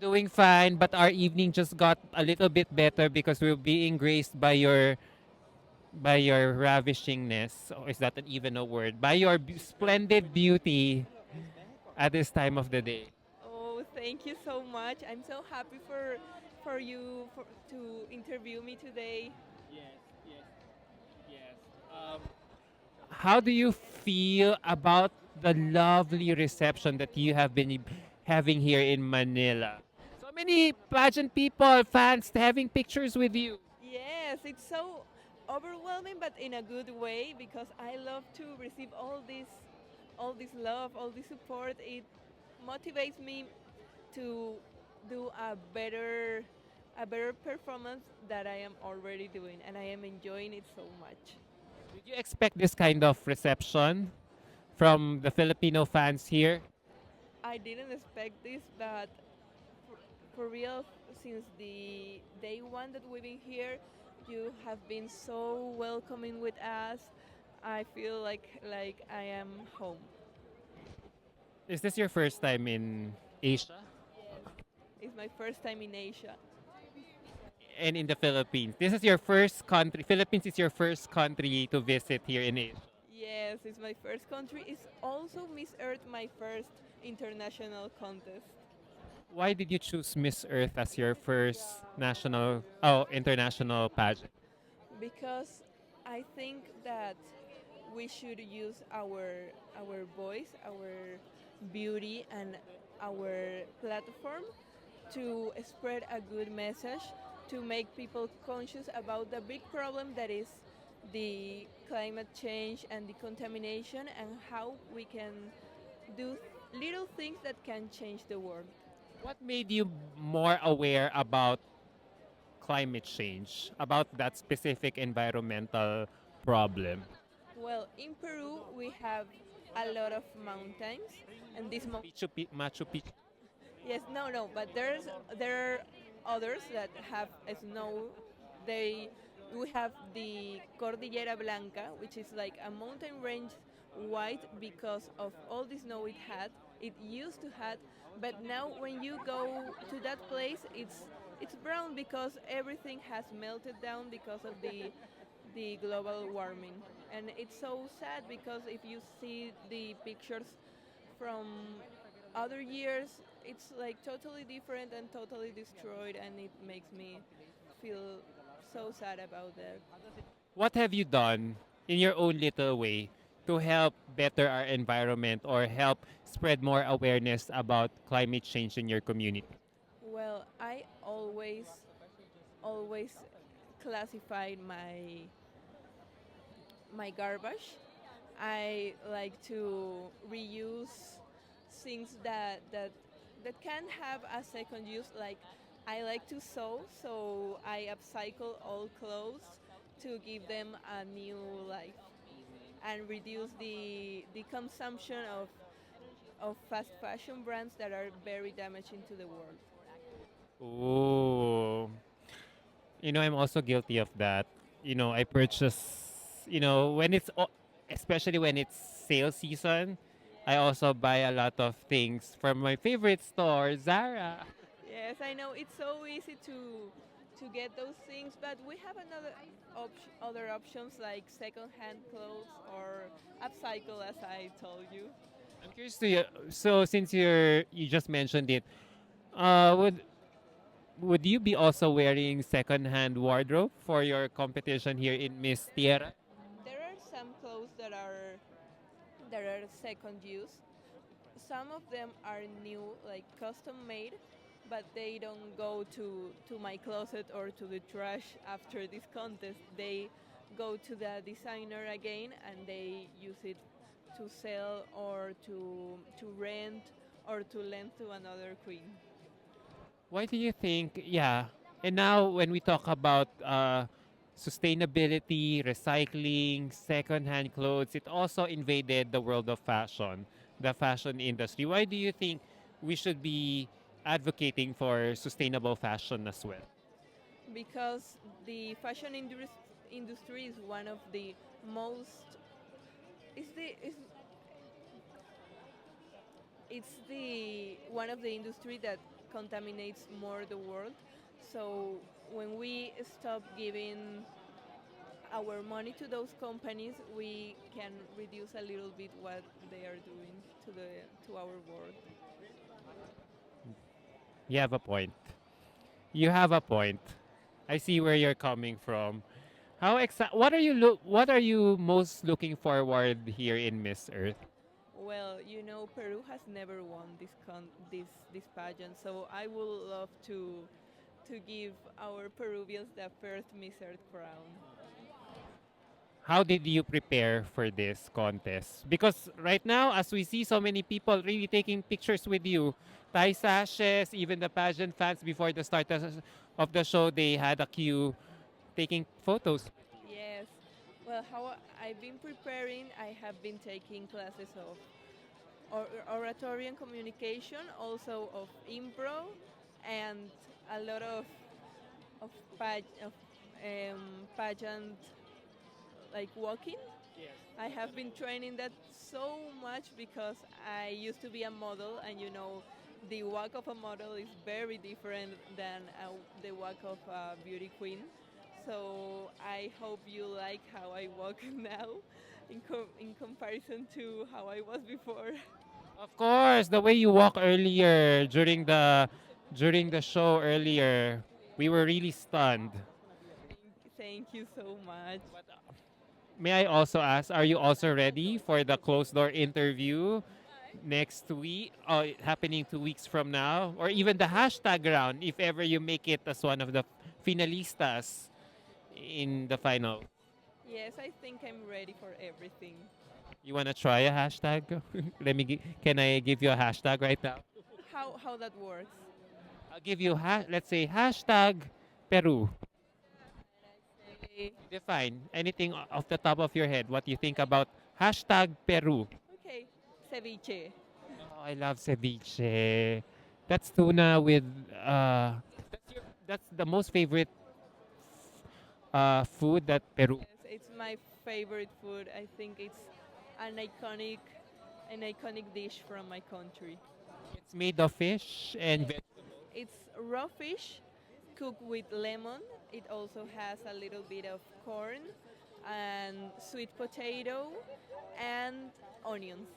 doing fine, but our evening just got a little bit better because we're being graced by your ravishingness. Or is that even a word? By your splendid beauty at this time of the day. Oh, thank you so much. I'm so happy for you to interview me today. Yes, yes, yes. How do you feel about the lovely reception that you have been having here in Manila? So many pageant people, fans having pictures with you. Yes, it's so overwhelming, but in a good way because I love to receive all this love, all this support. It motivates me to do a better performance that I am already doing, and I am enjoying it so much. Did you expect this kind of reception from the Filipino fans here? I didn't expect this, but for, for real, since the day one that we've been here, you have been so welcoming with us. I feel like I am home. Is this your first time in Asia Yes, it's my first time in Asia. and in the Philippines? This is your first country. Philippines is your first country to visit here in Asia. Yes, it's my first country. It's also Miss Earth, my first international contest. Why did you choose Miss Earth as your first international pageant? Because I think that we should use our voice, our beauty, and our platform to spread a good message, to make people conscious about the big problem that is the climate change and the contamination, and how we can do little things that can change the world. What made you more aware about climate change, about that specific environmental problem? Well, in Peru we have a lot of mountains, and this Machu Picchu. yes, no, but there are others that have snow. They We have the Cordillera Blanca, which is like a mountain range white because of all the snow it had. It used to had, but now when you go to that place, it's brown because everything has melted down because of the global warming. And it's so sad because if you see the pictures from other years, it's like totally different and totally destroyed, and it makes me feel so sad about that. What have you done in your own little way to help better our environment or help spread more awareness about climate change in your community? Well, I always classified my garbage. I like to reuse things that can have a second use. Like I like to sew, so I upcycle old clothes to give them a new life and reduce the consumption of fast fashion brands that are very damaging to the world. Oh, I'm also guilty of that. I purchase, when especially when it's sale season, I also buy a lot of things from my favorite store, Zara. Yes, I know it's so easy to get those things, but we have other options like second-hand clothes or upcycle, as I told you. I'm curious to you. So since you just mentioned it, uh, would would you be also wearing second-hand wardrobe for your competition here in Miss Tierra? There are some clothes that are second use. Some of them are new, like custom made, but they don't go to my closet or to the trash after this contest. They go to the designer again, and they use it to sell or to rent or to lend to another queen. Why do you think? Yeah. And now when we talk about sustainability, recycling, second-hand clothes, it also invaded the world of fashion, the fashion industry. Why do you think we should be advocating for sustainable fashion as well? Because the industry is one of the most is the is it's the one of the industry that contaminates more the world. So when we stop giving our money to those companies, we can reduce a little bit what they are doing to our world. You have a point. You have a point. I see where you're coming from. What are you most looking forward here in Miss Earth? Well, Peru has never won this pageant, so I would love to give our Peruvians the first Miss Earth crown. How did you prepare for this contest? Because right now, as we see so many people really taking pictures with you, Thai sashes, even the pageant fans before the start of the show, they had a queue taking photos. Yes. Well, how I've been preparing, I have been taking classes of oratory and communication, also of improv, and a lot of, pageant like walking. I have been training that so much because I used to be a model, and the walk of a model is very different than the walk of a beauty queen. So I hope you like how I walk now in comparison to how I was before. Of course, the way you walk earlier during the show earlier, we were really stunned. Thank you so much. May I also ask, are you also ready for the closed door interview next week, happening 2 weeks from now, or even the hashtag round if ever you make it as one of the finalistas in the final? Yes, I think I'm ready for everything. You wanna try a hashtag? Can I give you a hashtag right now? How that works? I'll give you let's say hashtag Peru. Okay. Define anything off the top of your head. What you think about hashtag Peru? Okay. Ceviche. Oh, I love ceviche. That's tuna with that's the most favorite food that Peru. Yes, it's my favorite food. I think it's an iconic an iconic dish from my country. It's made of fish and It's raw fish cooked with lemon. It also has a little bit of corn and sweet potato and onions.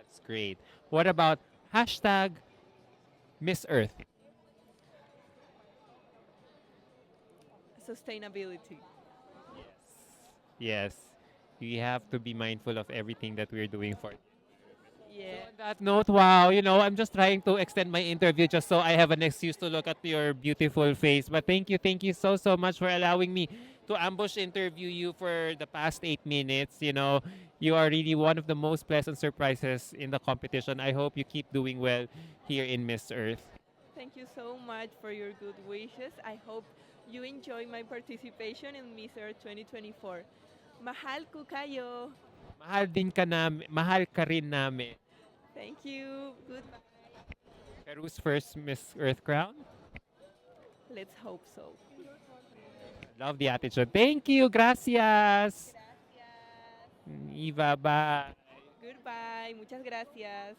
that's great. What about hashtag Miss Earth? Sustainability. Yes, we have to be mindful of everything that we're doing for. Yeah. On that note, wow, I'm just trying to extend my interview just so I have an excuse to look at your beautiful face. But thank you so much for allowing me to ambush interview you for the past 8 minutes. You are really one of the most pleasant surprises in the competition. I hope you keep doing well here in Miss Earth. Thank you so much for your good wishes. I hope you enjoy my participation in Miss Earth 2024. Mahal ko kayo. Mahal ka rin namin. Thank you. Goodbye. Peru's first Miss Earth crown. Let's hope so. Love the attitude. Thank you. Gracias. Gracias. Niva, bye. Goodbye. Muchas gracias.